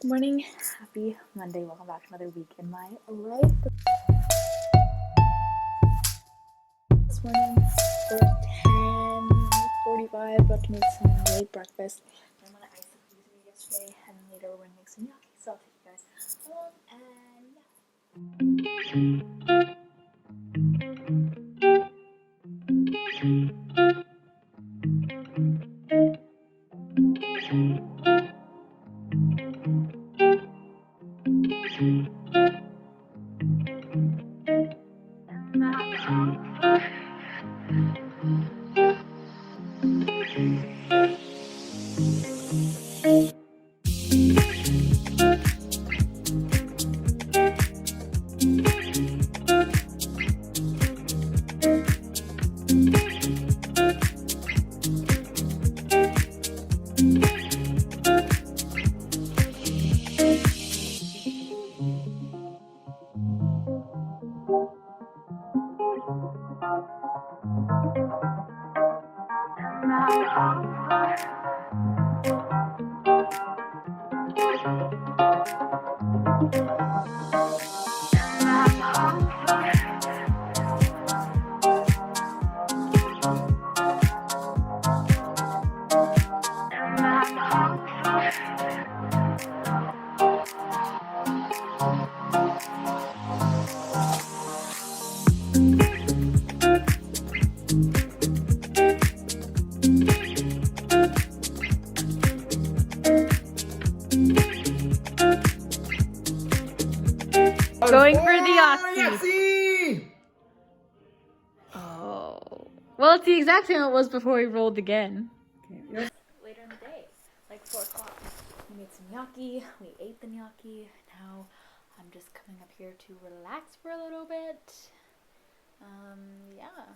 Good morning, happy Monday, welcome back to another week in my life. This morning, 10:45, about to make some late breakfast. I'm gonna ice the cookies we made yesterday, and then later we're gonna make some gnocchi, so I'll take you guys along, and going for the yahtzee. Oh, well, it's the exact same it was before we rolled again. Okay. Later in the day, like 4 o'clock, we made some gnocchi. We ate the gnocchi. Now I'm just coming up here to relax for a little bit. Yeah,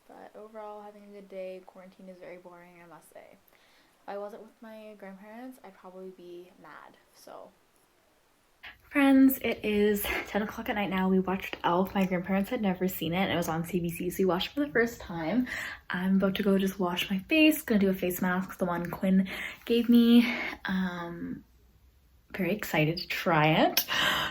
but overall having a good day. Quarantine is very boring, I must say. If I wasn't with my grandparents, I'd probably be mad. So friends, it is 10 o'clock at night now. We watched Elf. My grandparents had never seen it, and it was on CBC, so we watched it for the first time. I'm about to go just wash my face. Gonna do a face mask, the one Quinn gave me. Very excited to try it.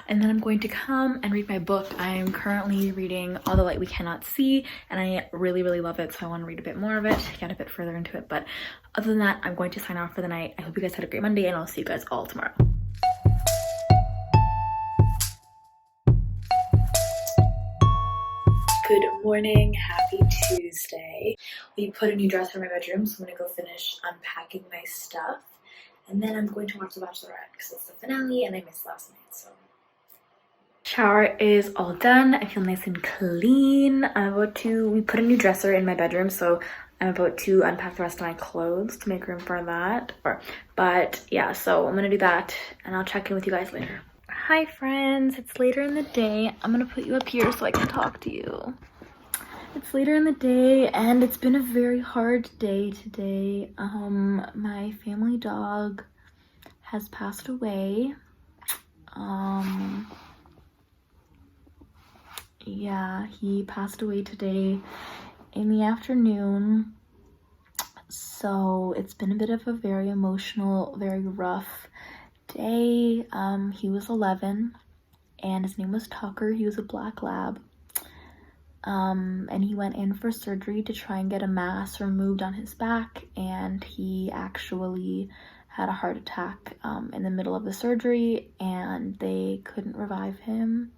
And then I'm going to come and read my book. I am currently reading All the Light We Cannot See, and I really love it, so I want to read a bit more of it, get a bit further into it. But other than that, I'm going to sign off for the night. I hope you guys had a great Monday, and I'll see you guys all tomorrow. Good morning, happy Tuesday. We put a new dresser in my bedroom, so I'm gonna go finish unpacking my stuff. And then I'm going to watch The Bachelorette because it's the finale and I missed last night, so. Shower is all done. I feel nice and clean. We put a new dresser in my bedroom, so I'm about to unpack the rest of my clothes to make room for that. But yeah, so I'm gonna do that and I'll check in with you guys later. Hi friends, it's later in the day. I'm gonna put you up here so I can talk to you. It's later in the day and it's been a very hard day today. My family dog has passed away. Yeah, he passed away today in the afternoon. So it's been a bit of a very emotional, very rough day. He was 11 and his name was Tucker. He was a black lab. And he went in for surgery to try and get a mass removed on his back, and he actually had a heart attack in the middle of the surgery, and they couldn't revive him.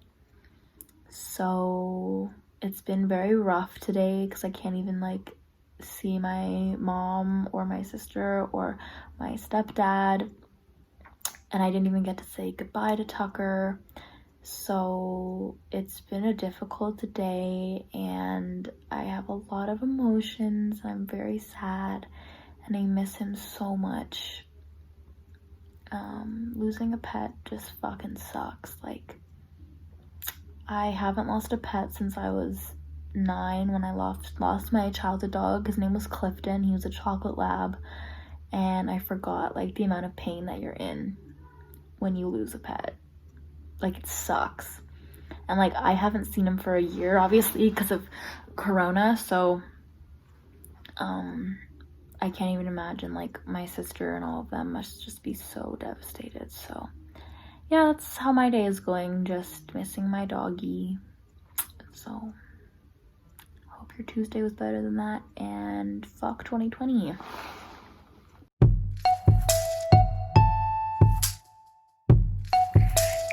So it's been very rough today because I can't even like see my mom or my sister or my stepdad, and I didn't even get to say goodbye to Tucker. So it's been a difficult day and I have a lot of emotions. I'm very sad and I miss him so much. Losing a pet just fucking sucks. Like, I haven't lost a pet since I was 9 when I lost my childhood dog. His name was Clifton. He was a chocolate lab, and I forgot like the amount of pain that you're in when you lose a pet. Like, it sucks. And like, I haven't seen him for a year, obviously because of Corona, so I can't even imagine. Like, my sister and all of them must just be so devastated. So yeah, that's how my day is going. Just missing my doggy. So hope your Tuesday was better than that, and fuck 2020.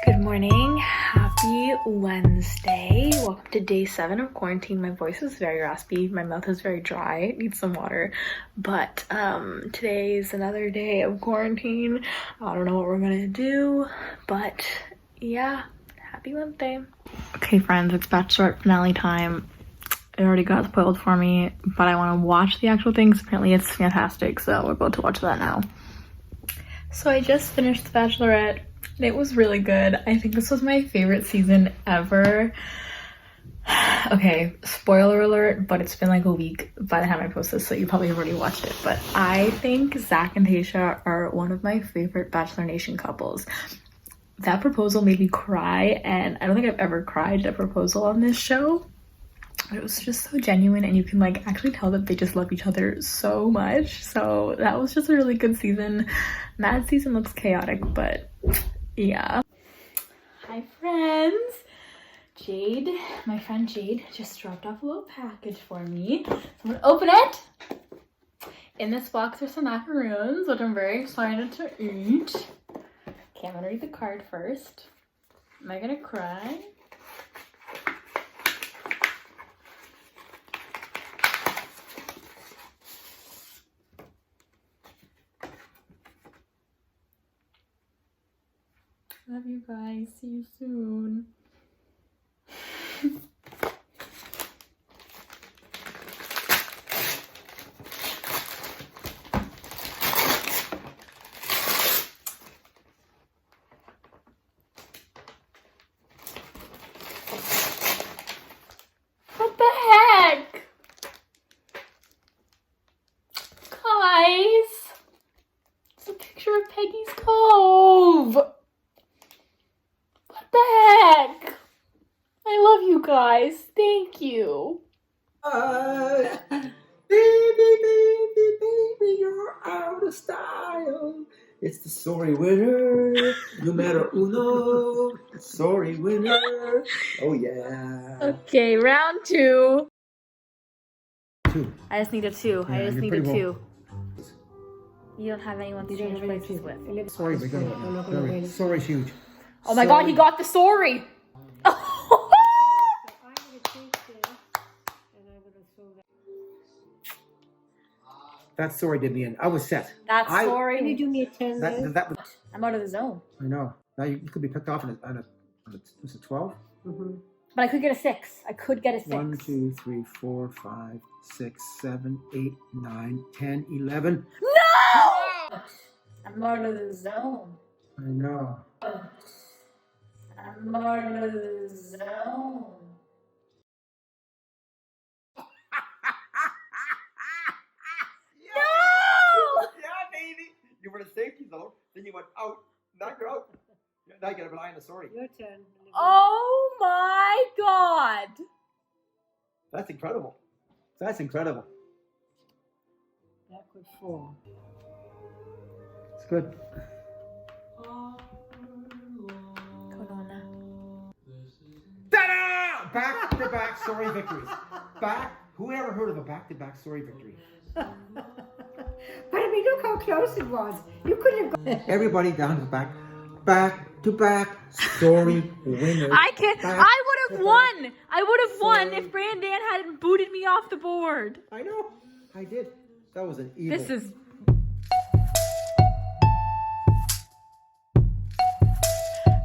Good morning, happy Wednesday. Welcome to day 7 of quarantine. My voice is very raspy, my mouth is very dry, it needs some water. But today is another day of quarantine. I don't know what we're gonna do, but yeah, happy Wednesday. Okay friends, it's bachelorette finale time. It already got spoiled for me, but I want to watch the actual things. Apparently it's fantastic, so we're about to watch that now. So I just finished The Bachelorette. It was really good. I think this was my favorite season ever. Okay, spoiler alert, but it's been like a week by the time I post this, so you probably already watched it. But I think Zach and Tayshia are one of my favorite Bachelor Nation couples. That proposal made me cry, and I don't think I've ever cried at a proposal on this show. It was just so genuine, and you can like actually tell that they just love each other so much. So that was just a really good season. That season looks chaotic, but yeah. Hi friends. Jade, my friend Jade, just dropped off a little package for me. So I'm gonna open it. In this box are some macaroons, which I'm very excited to eat. Okay, I'm gonna read the card first. Am I gonna cry? Love you guys. See you soon. What the heck? Guys, it's a picture of Peggy's Cove. What the heck? I love you guys. Thank you. Baby, baby, you're out of style. It's the sorry winner, numero uno. Sorry winner. Oh yeah. Okay, round 2. 2. I just need a 2. Yeah, I just you're need a pretty 2. You don't have anyone to change places with. Sorry, but go. Sorry's huge. Oh my god, he got the sorry. That sorry did me in. I was set. That's sorry. Can you do me a 10? That was. I'm out of the zone. I know. Now you could be picked off on a was it 12? Mm-hmm. But I could get a 6. I could get a 6. 1, 2, 3, 4, 5, 6, 7, 8, 9, 10, 11. No! I'm out of the zone. I know. I'm out of the zone. No! Yeah, baby. You were in safety zone, then you went out. Now you're out. Now you gotta rely on the sorry. Your turn. Oh my god. That's incredible. That's incredible. Backward 4. It's good. Corona. Ta-da! Back-to-back sorry victories. Who ever heard of a back-to-back sorry victory? But I mean, look how close it was. You couldn't have gone. Everybody down to the back-to-back sorry winners. I would have won. I would have won if Brandon hadn't booted me off the board. I know. I did. That was an evil. This is...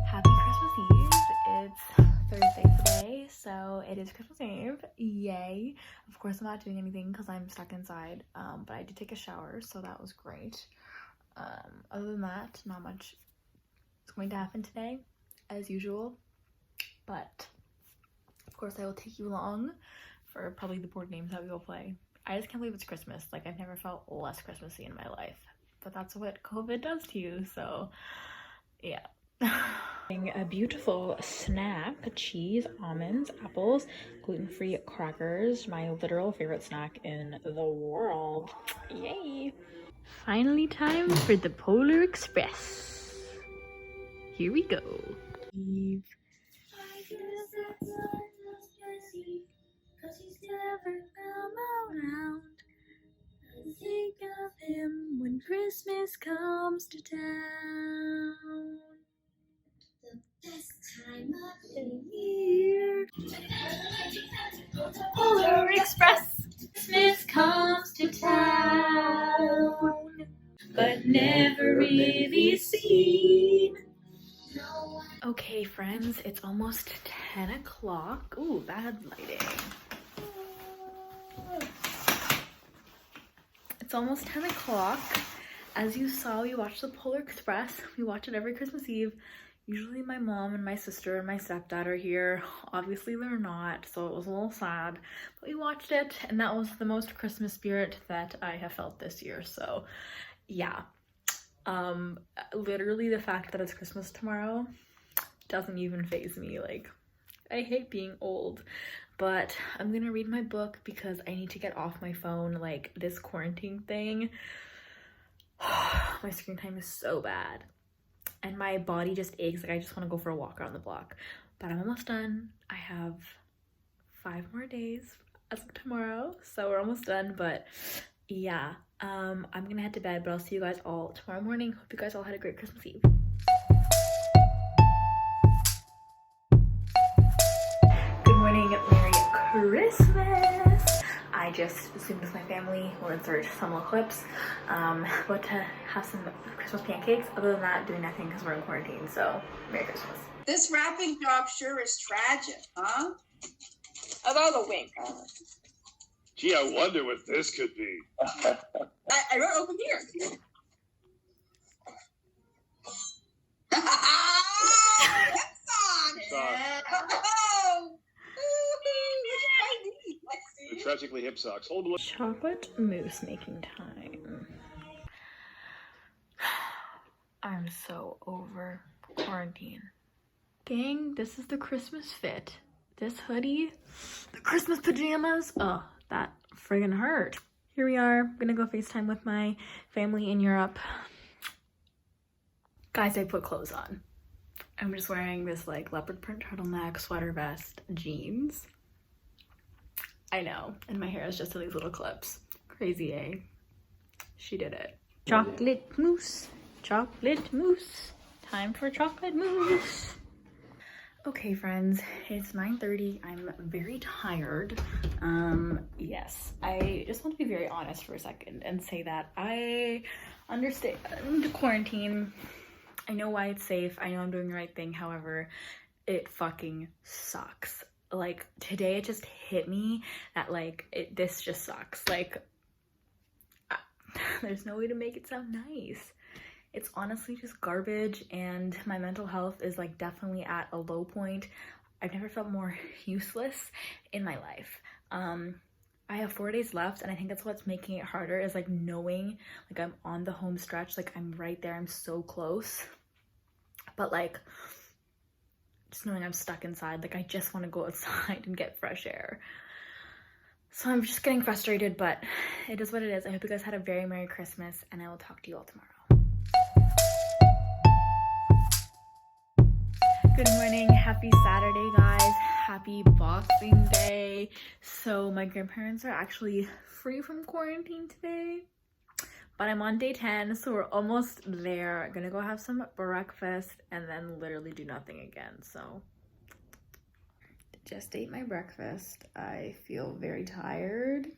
Happy Christmas Eve. It's Thursday today, so it is Christmas Eve. Yay. Of course, I'm not doing anything because I'm stuck inside, but I did take a shower, so that was great. Other than that, not much is going to happen today, as usual, but of course I will take you along for probably the board games that we will play. I just can't believe it's Christmas. Like, I've never felt less Christmassy in my life, but that's what COVID does to you, so yeah. A beautiful snack: cheese, almonds, apples, gluten-free crackers, my literal favorite snack in the world. Yay! Finally time for the Polar Express. Here we go. Eve. I guess that's not just Eve, 'cause he's never come around. I think of him when Christmas comes to town. The best time of the year. Polar Express. Christmas comes to town, but never really seen. Okay, friends, it's almost 10 o'clock. Ooh, bad lighting. It's almost 10 o'clock. As you saw, we watched the Polar Express. We watch it every Christmas Eve. Usually my mom and my sister and my stepdad are here. Obviously they're not, so it was a little sad. But we watched it, and that was the most Christmas spirit that I have felt this year. So yeah. Literally the fact that it's Christmas tomorrow doesn't even faze me. Like, I hate being old. But I'm gonna read my book because I need to get off my phone. Like, this quarantine thing, my screen time is so bad. And my body just aches. Like, I just want to go for a walk around the block. But I'm almost done. I have 5 more days as of tomorrow. So we're almost done. But yeah, I'm gonna head to bed. But I'll see you guys all tomorrow morning. Hope you guys all had a great Christmas Eve. Good morning. Merry Christmas. I just zoomed with my family. We'll insert some little clips. About to have some Christmas pancakes. Other than that, doing nothing because we're in quarantine. So, Merry Christmas. This wrapping job sure is tragic, huh? Although the wink. Gee, I wonder what this could be. I wrote over here. That's on. Oh, what did I need? Let's see. The tragically hip socks. Hold on. Chocolate mousse making time. I'm so over quarantine. Gang, this is the Christmas fit. This hoodie, the Christmas pajamas, oh, that friggin' hurt. Here we are, gonna go FaceTime with my family in Europe. Guys, I put clothes on. I'm just wearing this like leopard print turtleneck, sweater vest, jeans. I know, and my hair is just in these little clips. Crazy, eh? She did it. Chocolate mousse, chocolate mousse. Time for chocolate mousse. Okay, friends, it's 9:30. I'm very tired. Yes, I just want to be very honest for a second and say that I understand quarantine. I know why it's safe. I know I'm doing the right thing. However, it fucking sucks. Like, today it just hit me that like this just sucks. Like, there's no way to make it sound nice. It's honestly just garbage, and my mental health is like definitely at a low point. I've never felt more useless in my life. I have 4 days left, and I think that's what's making it harder, is like knowing like I'm on the home stretch, like I'm right there, I'm so close. But like, just knowing I'm stuck inside, like I just want to go outside and get fresh air. So I'm just getting frustrated, but it is what it is. I hope you guys had a very Merry Christmas, and I will talk to you all tomorrow. Good morning, happy Saturday, guys. Happy Boxing Day. So my grandparents are actually free from quarantine today, but I'm on day 10, so we're almost there. I'm gonna go have some breakfast and then literally do nothing again. So just ate my breakfast. I feel very tired.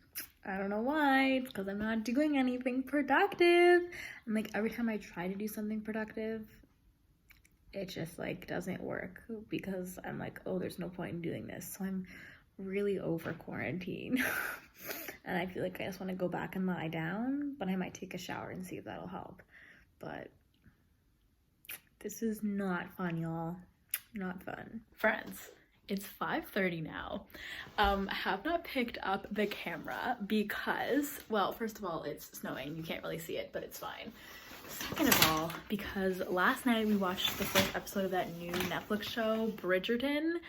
I don't know why. It's because I'm not doing anything productive. And like every time I try to do something productive, it just like doesn't work, because I'm like, oh, there's no point in doing this. So I'm really over quarantine. And I feel like I just want to go back and lie down, but I might take a shower and see if that'll help. But this is not fun, y'all. Not fun. Friends, it's 5:30 now. Have not picked up the camera because, well, first of all, it's snowing. You can't really see it, but it's fine. Second of all, because last night we watched the first episode of that new Netflix show, Bridgerton,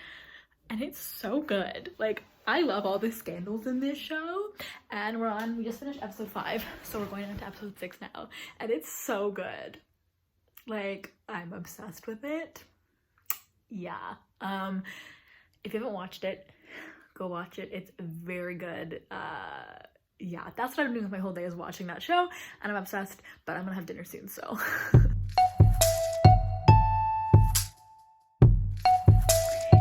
and it's so good. Like, I love all the scandals in this show, and we just finished episode 5, so we're going into episode 6 now, and it's so good. Like, I'm obsessed with it. Yeah. If you haven't watched it, go watch it. It's very good. Yeah, that's what I'm doing with my whole day, is watching that show, and I'm obsessed, but I'm gonna have dinner soon, so.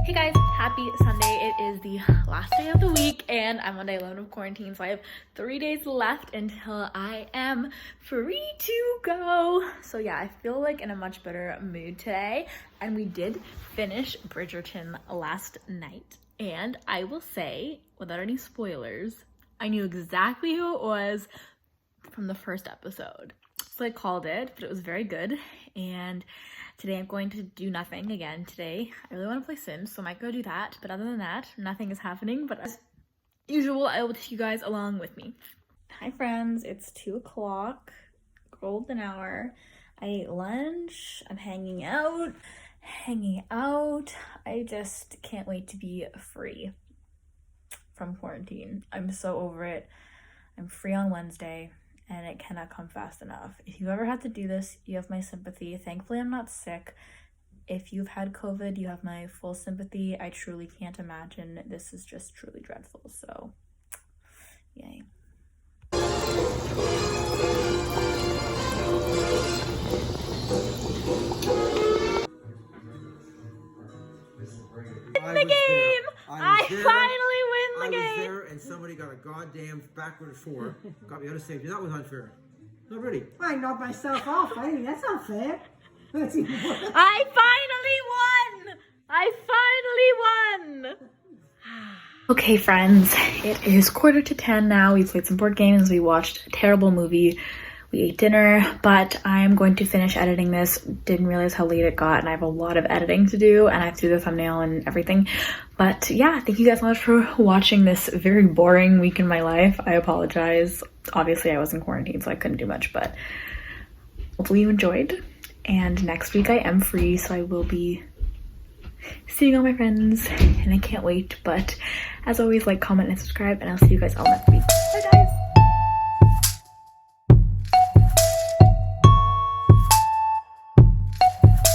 Hey guys, happy Sunday. It is the last day of the week and I'm on day 11 of quarantine, so I have 3 days left until I am free to go. So yeah, I feel like in a much better mood today, and we did finish Bridgerton last night, and I will say, without any spoilers, I knew exactly who it was from the first episode. So I called it, but it was very good. And today I'm going to do nothing again today. I really want to play Sims, so I might go do that. But other than that, nothing is happening. But as usual, I will take you guys along with me. Hi friends, it's 2 o'clock, golden hour. I ate lunch, I'm hanging out. I just can't wait to be free from quarantine. I'm so over it. I'm free on Wednesday. And it cannot come fast enough. If you've ever had to do this, you have my sympathy. Thankfully, I'm not sick. If you've had COVID, you have my full sympathy. I truly can't imagine. This is just truly dreadful. So, yay. Win the game! I finally win the game! I was there and somebody got a goddamn backward 4. Got me out of safety. That was unfair. No, really. I knocked myself off. I think that's not fair. That's even worse. I finally won! Okay, friends, it is 9:45 now. We've played some board games. We watched a terrible movie. We ate dinner, but I'm going to finish editing this. Didn't realize how late it got, and I have a lot of editing to do, and I have to do the thumbnail and everything. But yeah, thank you guys so much for watching this very boring week in my life. I apologize. Obviously, I was in quarantine, so I couldn't do much, but hopefully you enjoyed. And next week I am free, so I will be seeing all my friends, and I can't wait. But as always, like, comment, and subscribe, and I'll see you guys all next week. Bye, guys!